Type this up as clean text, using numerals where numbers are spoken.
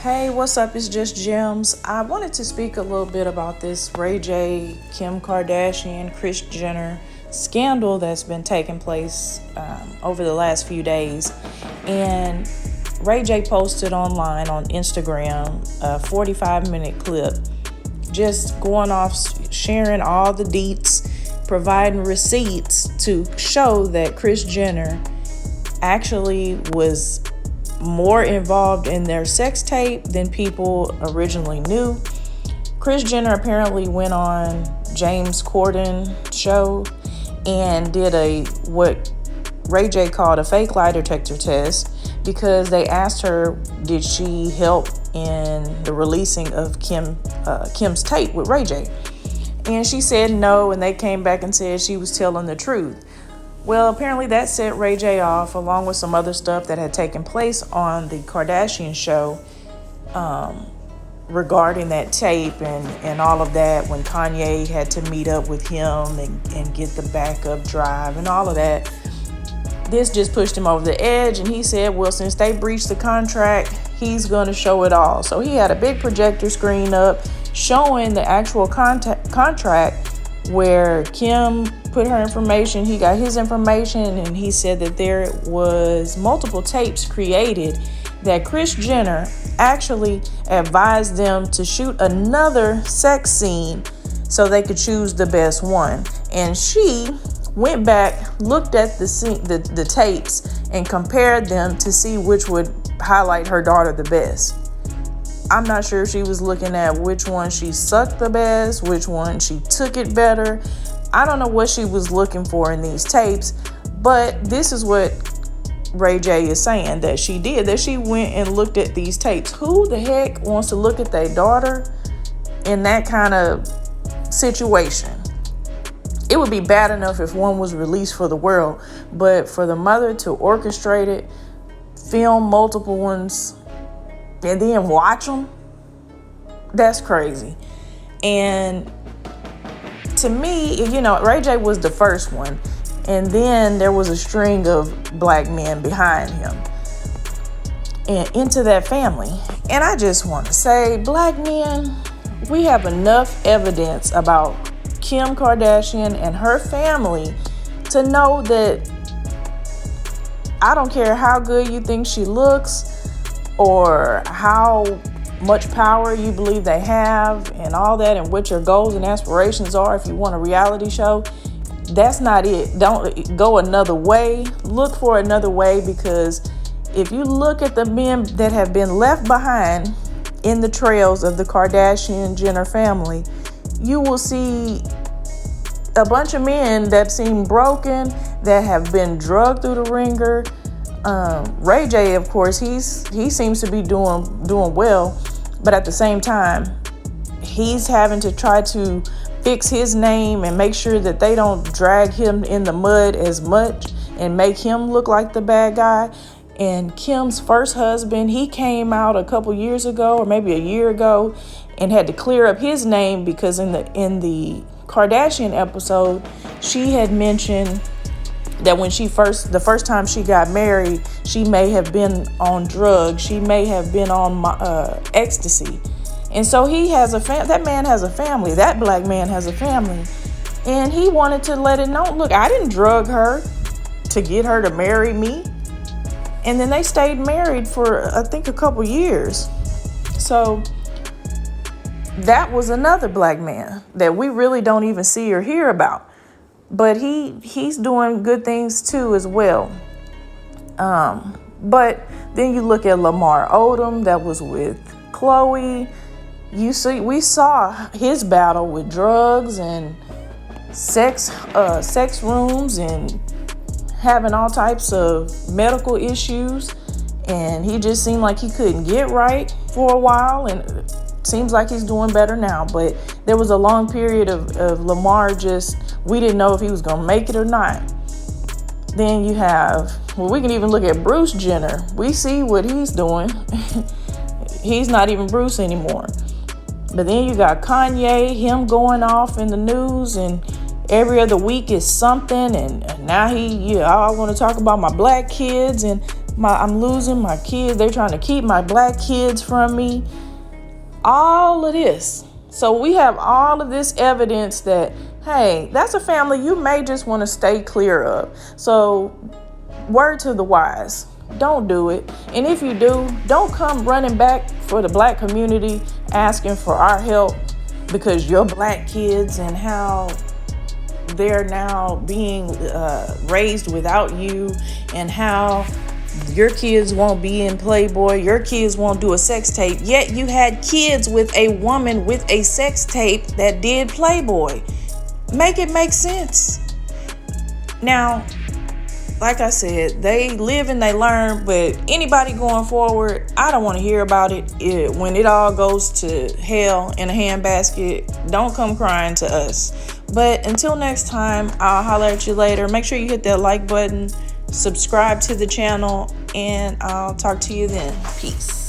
Hey, what's up? It's just Gems. I wanted to speak a little bit about this Ray J, Kim Kardashian, Kris Jenner scandal that's been taking place over the last few days. And Ray J posted online on Instagram a 45-minute clip just going off, sharing all the deets, providing receipts to show that Kris Jenner actually was more involved in their sex tape than people originally knew. Kris Jenner apparently went on James Corden's show and did what Ray J called a fake lie detector test because they asked her, did she help in the releasing of Kim's tape with Ray J? And she said no, and they came back and said she was telling the truth. Well, apparently that set Ray J off, along with some other stuff that had taken place on the Kardashian show regarding that tape and all of that, when Kanye had to meet up with him and get the backup drive and all of that. This just pushed him over the edge, and he said, well, since they breached the contract, he's going to show it all. So he had a big projector screen up showing the actual contract where Kim put her information, he got his information, and he said that there was multiple tapes created that Kris Jenner actually advised them to shoot another sex scene so they could choose the best one. And she went back, looked at the tapes and compared them to see which would highlight her daughter the best. I'm not sure if she was looking at which one she sucked the best, which one she took it better. I don't know what she was looking for in these tapes, but this is what Ray J is saying that she did, that she went and looked at these tapes. Who the heck wants to look at their daughter in that kind of situation? It would be bad enough if one was released for the world, but for the mother to orchestrate it, film multiple ones, and then watch them, that's crazy. And to me, Ray J was the first one, and then there was a string of black men behind him and into that family. And I just want to say, black men, we have enough evidence about Kim Kardashian and her family to know that I don't care how good you think she looks or how much power you believe they have and all that, and what your goals and aspirations are if you want a reality show. That's not it. Don't go another way. Look for another way, because if you look at the men that have been left behind in the trails of the Kardashian-Jenner family, you will see a bunch of men that seem broken, that have been drugged through the ringer. Ray J, of course, he seems to be doing well, but at the same time, he's having to try to fix his name and make sure that they don't drag him in the mud as much and make him look like the bad guy. And Kim's first husband, he came out a couple years ago, or maybe a year ago, and had to clear up his name because in the Kardashian episode, she had mentioned that when the first time she got married, she may have been on drugs. She may have been on ecstasy. And so that man has a family. That black man has a family. And he wanted to let it know, look, I didn't drug her to get her to marry me. And then they stayed married for, I think, a couple years. So that was another black man that we really don't even see or hear about. But he's doing good things too as well. But then you look at Lamar Odom that was with Khloe. We saw his battle with drugs and sex rooms and having all types of medical issues. And he just seemed like he couldn't get right for a while, and seems like he's doing better now. But there was a long period of Lamar we didn't know if he was going to make it or not. Then you we can even look at Bruce Jenner. We see what he's doing. He's not even Bruce anymore. But then you got Kanye, him going off in the news, and every other week is something. And now I want to talk about my black kids. And I'm losing my kids. They're trying to keep my black kids from me. All of this. So we have all of this evidence that, hey, that's a family you may just want to stay clear of. So word to the wise, don't do it. And if you do, don't come running back for the black community asking for our help because your black kids and how they're now being raised without you, and how your kids won't be in Playboy, your kids won't do a sex tape, yet you had kids with a woman with a sex tape that did Playboy. Make it make sense. Now, like I said, they live and they learn, but anybody going forward, I don't want to hear about it. When it all goes to hell in a handbasket, don't come crying to us. But until next time, I'll holler at you later. Make sure you hit that like button, subscribe to the channel, and I'll talk to you then. Peace.